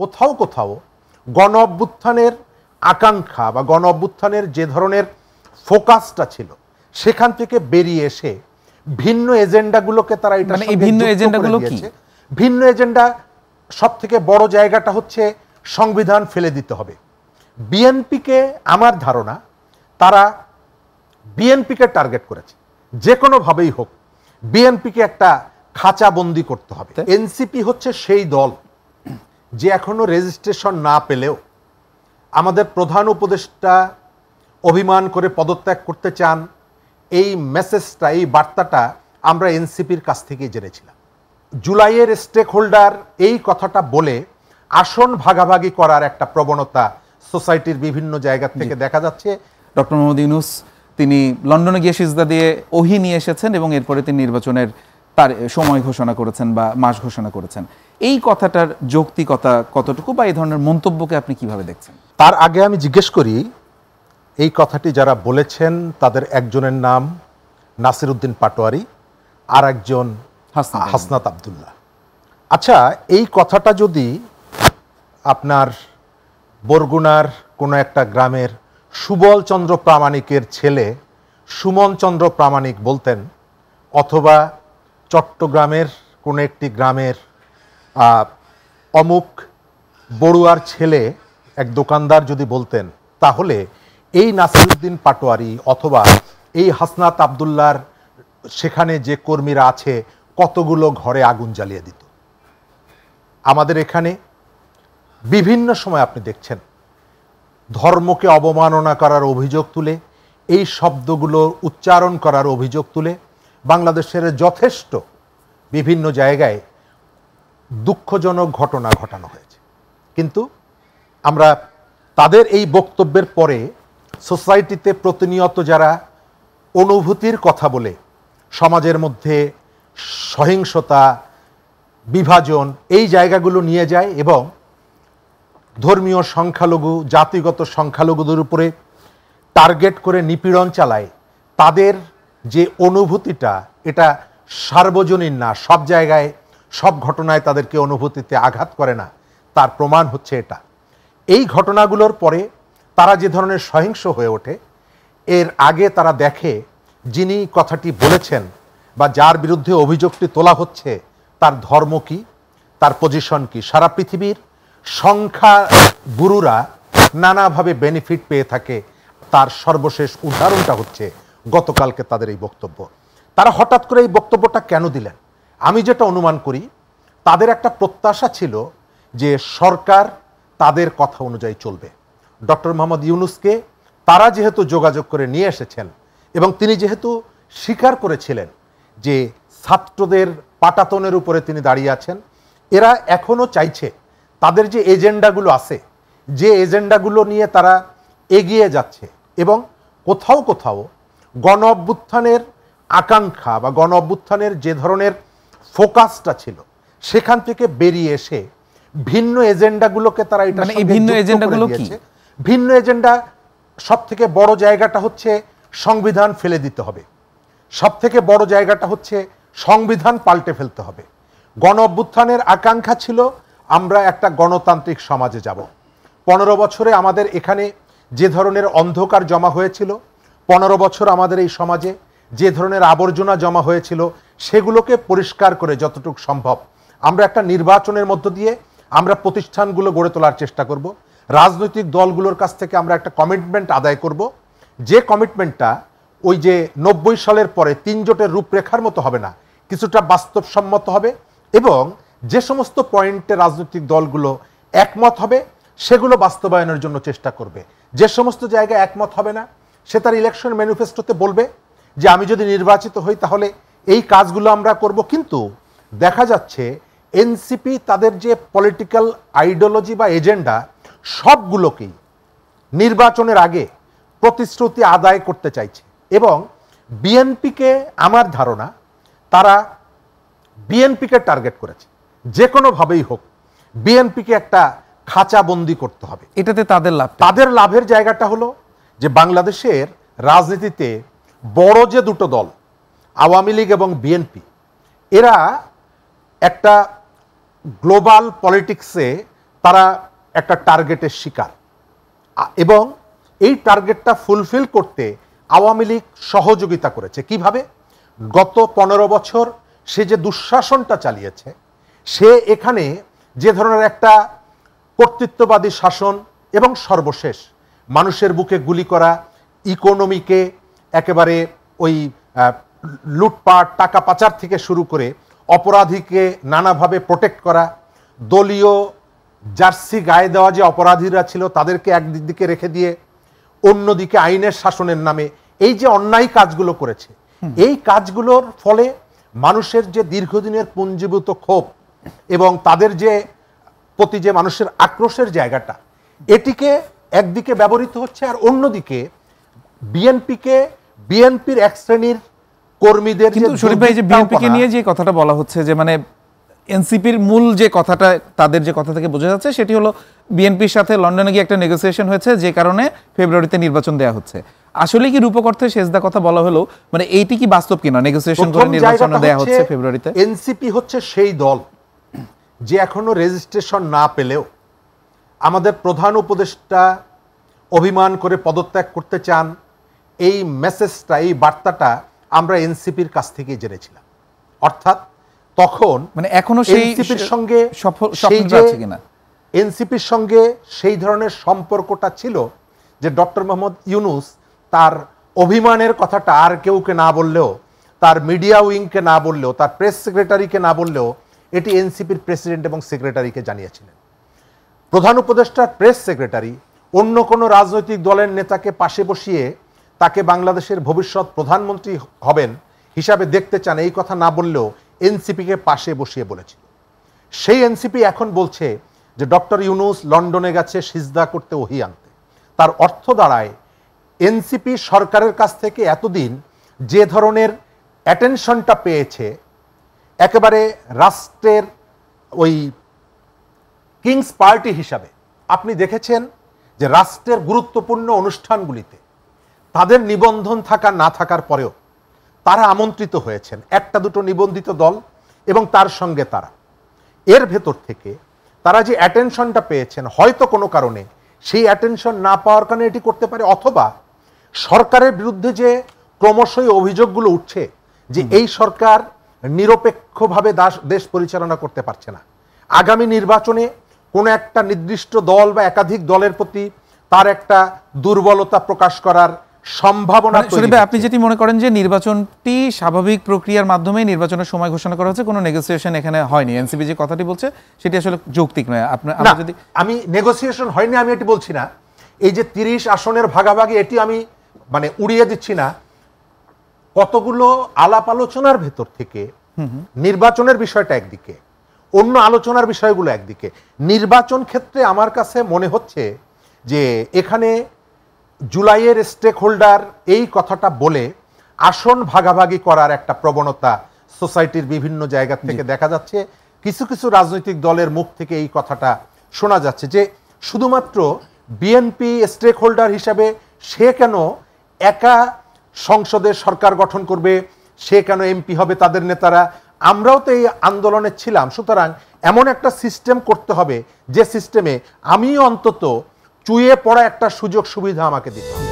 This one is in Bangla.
কোথাও কোথাও গণ অভ্যুত্থানের আকাঙ্ক্ষা বা গণ অভ্যুত্থানের যে ধরনের ফোকাসটা ছিল সেখান থেকে বেরিয়ে এসে ভিন্ন এজেন্ডাগুলোকে তারা এটা ভিন্ন এজেন্ডাগুলো কি? ভিন্ন এজেন্ডা সব থেকে বড় জায়গাটা হচ্ছে সংবিধান ফেলে দিতে হবে। বিএনপিকে আমার ধারণা তারা বিএনপিকে টার্গেট করেছে, যে কোনোভাবেই হোক বিএনপিকে একটা খাঁচাবন্দি করতে হবে। এনসিপি হচ্ছে সেই দল যে এখনো রেজিস্ট্রেশন না পেলেও আমাদের প্রধান উপদেষ্টা অভিমান করে পদত্যাগ করতে চান, এই মেসেজটা, এই বার্তাটা আমরা এনসিপির কাছ থেকেই জেনেছিলাম। জুলাইয়ের স্টেক হোল্ডার এই কথাটা বলে আসন ভাগাভাগি করার একটা প্রবণতা সোসাইটির বিভিন্ন জায়গা থেকে দেখা যাচ্ছে। ডক্টর মোহাম্মদ ইউনূস তিনি লন্ডনে গিয়ে সিজদা দিয়ে ওহী নিয়ে এসেছেন এবং এরপরে তিনি নির্বাচনের তার সময় ঘোষণা করেছেন বা মাস ঘোষণা করেছেন। এই কথাটার যৌক্তিকতা কতটুকু বা এই ধরনের মন্তব্যকে আপনি কিভাবে দেখছেন? তার আগে আমি জিজ্ঞেস করি, এই কথাটি যারা বলেছেন তাদের একজনের নাম নাসির উদ্দিন পাটোয়ারি, আর একজন হাসনাত আবদুল্লাহ। আচ্ছা, এই কথাটা যদি আপনার বরগুনার কোনো একটা গ্রামের সুবল চন্দ্র প্রামাণিকের ছেলে সুমন চন্দ্র প্রামাণিক বলতেন, অথবা চট্টগ্রামের কোনো একটি গ্রামের অমুক বড়ুয়ার ছেলে এক দোকানদার যদি বলতেন, তাহলে এই নাসিরুদ্দিন পাটোয়ারি অথবা এই হাসনাত আবদুল্লাহর সেখানে যে কর্মীরা আছে কতগুলো ঘরে আগুন জ্বালিয়ে দিত। আমাদের এখানে বিভিন্ন সময় আপনি দেখছেন ধর্মকে অবমাননা করার অভিযোগ তুলে, এই শব্দগুলো উচ্চারণ করার অভিযোগ তুলে বাংলাদেশের যথেষ্ট বিভিন্ন জায়গায় দুঃখজনক ঘটনা ঘটানো হয়েছে। কিন্তু আমরা তাদের এই বক্তব্যের পরে সোসাইটিতে প্রতিনিয়ত যারা অনুভূতির কথা বলে সমাজের মধ্যে সহিংসতা, বিভাজন এই জায়গাগুলো নিয়ে যায় এবং ধর্মীয় সংখ্যালঘু, জাতিগত সংখ্যালঘুদের উপরে টার্গেট করে নিপীড়ন চালায়, তাদের যে অনুভূতিটা এটা সার্বজনীন না, সব জায়গায় সব ঘটনায় তাদেরকে অনুভূতিতে আঘাত করে না, তার প্রমাণ হচ্ছে এটা। এই ঘটনাগুলোর পরে তারা যে ধরনের সহিংস হয়ে ওঠে, এর আগে তারা দেখে যিনি কথাটি বলেছেন বা যার বিরুদ্ধে অভিযোগটি তোলা হচ্ছে তার ধর্ম কি, তার পজিশন কি। সারা পৃথিবীর সংখ্যা গুরুরা নানাভাবে বেনিফিট পেয়ে থাকে, তার সর্বশেষ উদাহরণটা হচ্ছে গতকালকে তাদের এই বক্তব্য। তারা হঠাৎ করে এই বক্তব্যটা কেন দিলেন? আমি যেটা অনুমান করি, তাদের একটা প্রত্যাশা ছিল যে সরকার তাদের কথা অনুযায়ী চলবে। ডক্টর মোহাম্মদ ইউনূসকে তারা যেহেতু যোগাযোগ করে নিয়ে এসেছেন এবং তিনি যেহেতু স্বীকার করেছিলেন যে ছাত্রদের পাটাতনের উপরে তিনি দাঁড়িয়ে আছেন, এরা এখনও চাইছে তাদের যে এজেন্ডাগুলো আছে, যে এজেন্ডাগুলো নিয়ে তারা এগিয়ে যাচ্ছে, এবং কোথাও কোথাও গণ অভ্যুত্থানের আকাঙ্ক্ষা বা গণ অভ্যুত্থানের যে ধরনের ফোকাসটা ছিল সেখান থেকে বেরিয়ে এসে ভিন্ন এজেন্ডাগুলোকে তারা এটা ভিন্ন এজেন্ডাগুলো কি? ভিন্ন এজেন্ডা সব থেকে বড় জায়গাটা হচ্ছে সংবিধান ফেলে দিতে হবে, সব থেকে বড় জায়গাটা হচ্ছে সংবিধান পাল্টে ফেলতে হবে। গণ অভ্যুত্থানের আকাঙ্ক্ষা ছিল আমরা একটা গণতান্ত্রিক সমাজে যাব। 15 বছরে আমাদের এখানে যে ধরনের অন্ধকার জমা হয়েছিল, 15 বছর আমাদের এই সমাজে যে ধরনের আবর্জনা জমা হয়েছিল, সেগুলোকে পরিষ্কার করে যতটুকু সম্ভব আমরা একটা নির্বাচনের মধ্য দিয়ে আমরা প্রতিষ্ঠানগুলো গড়ে তোলার চেষ্টা করব। রাজনৈতিক দলগুলোর কাছ থেকে আমরা একটা কমিটমেন্ট আদায় করব, যে কমিটমেন্টটা ওই যে 90 সালের পরে 3 জোটের রূপরেখার মতো হবে না, কিছুটা বাস্তবসম্মত হবে, এবং যে সমস্ত পয়েন্টে রাজনৈতিক দলগুলো একমত হবে সেগুলো বাস্তবায়নের জন্য চেষ্টা করবে। যে সমস্ত জায়গায় একমত হবে না, সে তার ইলেকশন ম্যানিফেস্টোতে বলবে যে আমি যদি নির্বাচিত হই তাহলে এই কাজগুলো আমরা করব। কিন্তু দেখা যাচ্ছে এনসিপি তাদের যে পলিটিক্যাল আইডিওলজি বা এজেন্ডা সবগুলোকেই নির্বাচনের আগে প্রতিশ্রুতি আদায় করতে চাইছে, এবং বিএনপিকে আমার ধারণা তারা বিএনপিকে টার্গেট করেছে, যে কোনোভাবেই হোক বিএনপিকে একটা খাঁচাবন্দি করতে হবে। এটাতে তাদের লাভের জায়গাটা হলো যে বাংলাদেশের রাজনীতিতে বড় যে দুটো দল আওয়ামী লীগ এবং বিএনপি, এরা একটা গ্লোবাল পলিটিক্সে তারা একটা টার্গেটের শিকার, এবং এই টার্গেটটা ফুলফিল করতে আওয়ামী লীগ সহযোগিতা করেছে। কিভাবে? গত 15 বছর সে যে দুঃশাসনটা চালিয়েছে, সে এখানে যে ধরনের একটা কর্তৃত্ববাদী শাসন এবং সর্বশেষ মানুষের বুকে গুলি করা, ইকোনমিকে একেবারে ওই লুটপাট, টাকা পাচার থেকে শুরু করে অপরাধীকে নানাভাবে প্রোটেক্ট করা, দলীয় জার্সি গায়ে দেওয়া যে অপরাধীরা ছিল তাদেরকে একদিকে রেখে দিয়ে অন্যদিকে আইনের শাসনের নামে এই যে অন্যায় কাজগুলো করেছে, এই কাজগুলোর ফলে মানুষের যে দীর্ঘদিনের পুঞ্জীভূত ক্ষোভ এবং তাদের যে প্রতি যে মানুষের আক্রোশের জায়গাটা, এটিকে একদিকে ব্যবহৃত হচ্ছে, আর অন্যদিকে বিএনপির এক শ্রেণীর কর্মীদের। কিন্তু শরীফ ভাই, যে বিএনপিকে নিয়ে যে কথাটা বলা হচ্ছে, যে মানে এনসিপির মূল যে কথাটা তাদের যে কথা থেকে বোঝা যাচ্ছে সেটি হলো বিএনপির সাথে লন্ডনে গিয়ে একটা নেগোসিয়েশন হয়েছে, যে কারণে ফেব্রুয়ারিতে নির্বাচন দেওয়া হচ্ছে। আসলে কি রূপক অর্থে সেজদা কথা বলা হলো, মানে এইটি কি বাস্তব কিনা? নেগোসিয়েশন করে নির্বাচন দেওয়া হচ্ছে ফেব্রুয়ারিতে। এনসিপি হচ্ছে সেই দল যে এখনো রেজিস্ট্রেশন না পেলেও আমাদের প্রধান উপদেষ্টা অভিমান করে পদত্যাগ করতে চান, এই মেসেজটা, এই বার্তাটা আমরা এনসিপির কাছ থেকে জেনেছিলাম। অর্থাৎ তখন মানে এখনো সেই এনসিপির সঙ্গে এনসিপির সঙ্গে সেই ধরনের সম্পর্কটা ছিল যে ডক্টর মোহাম্মদ ইউনূস তার অভিমানের কথাটা আর কেউকে না বললেও, তার মিডিয়া উইংকে না বললেও, তার প্রেস সেক্রেটারিকে না বললেও এটি এনসিপির প্রেসিডেন্ট এবং সেক্রেটারিকে জানিয়েছিলেন। প্রধান উপদেষ্টার প্রেস সেক্রেটারি অন্য কোনো রাজনৈতিক দলের নেতাকে পাশে বসিয়ে তাকে বাংলাদেশের ভবিষ্যৎ প্রধানমন্ত্রী হবেন হিসাবে দেখতে চান, এই কথা না বললেও এনসিপিকে পাশে বসিয়ে বলেছিল। সেই এনসিপি এখন বলছে যে ডক্টর ইউনূস লন্ডনে গেছে সিজদা করতে, ওহি আনতে। তার অর্থ দাঁড়ায় এনসিপি সরকারের কাছ থেকে এতদিন যে ধরনের অ্যাটেনশনটা পেয়েছে, একেবারে রাষ্ট্রের ওই কিংস পার্টি হিসাবে আপনি দেখেছেন যে রাষ্ট্রের গুরুত্বপূর্ণ অনুষ্ঠানগুলিতে তাদের নিবন্ধন থাকা না থাকার পরেও তারা আমন্ত্রিত হয়েছেন, একটা দুটো নিবন্ধিত দল এবং তার সঙ্গে তারা। এর ভেতর থেকে তারা যে অ্যাটেনশনটা পেয়েছেন, হয়তো কোনো কারণে সেই অ্যাটেনশন না পাওয়ার কারণে এটি করতে পারে, অথবা সরকারের বিরুদ্ধে যে ক্রমশই অভিযোগগুলো উঠছে যে এই সরকার নিরপেক্ষভাবে দেশ পরিচালনা করতে পারছে না, আগামী নির্বাচনে কোনো একটা নির্দিষ্ট দল বা একাধিক দলের প্রতি তার একটা দুর্বলতা প্রকাশ করার সম্ভাবনা। আপনি যেটি মনে করেন যে নির্বাচনটি স্বাভাবিক প্রক্রিয়ার মাধ্যমে নির্বাচনের সময় ঘোষণা করা হচ্ছে, কোনো নেগোসিয়েশন এখানে হয়নি, এনসিপি যে কথাটি বলছে সেটি আসলে যৌক্তিক নয়। আমি নেগোসিয়েশন হয়নি আমি এটি বলছি না, এই যে 30 আসনের ভাগাভাগি এটি আমি মানে উড়িয়ে দিচ্ছি না। কতগুলো আলাপ আলোচনার ভেতর থেকে নির্বাচনের বিষয়টা একদিকে, অন্য আলোচনার বিষয়গুলো একদিকে। নির্বাচন ক্ষেত্রে আমার কাছে মনে হচ্ছে যে এখানে জুলাইয়ের স্টেক হোল্ডার এই কথাটা বলে আসন ভাগাভাগি করার একটা প্রবণতা সোসাইটির বিভিন্ন জায়গা থেকে দেখা যাচ্ছে। কিছু কিছু রাজনৈতিক দলের মুখ থেকে এই কথাটা শোনা যাচ্ছে যে শুধুমাত্র বিএনপি স্টেক হোল্ডার হিসাবে সে কেন একা সংসদে সরকার গঠন করবে, সে কেন এমপি হবে তাদের নেতারা, আমরাও তো এই আন্দোলনে ছিলাম, সুতরাং এমন একটা সিস্টেম করতে হবে যে সিস্টেমে আমিও অন্তত চুইয়ে পড়া একটা সুযোগ সুবিধা আমাকে দিতে হবে।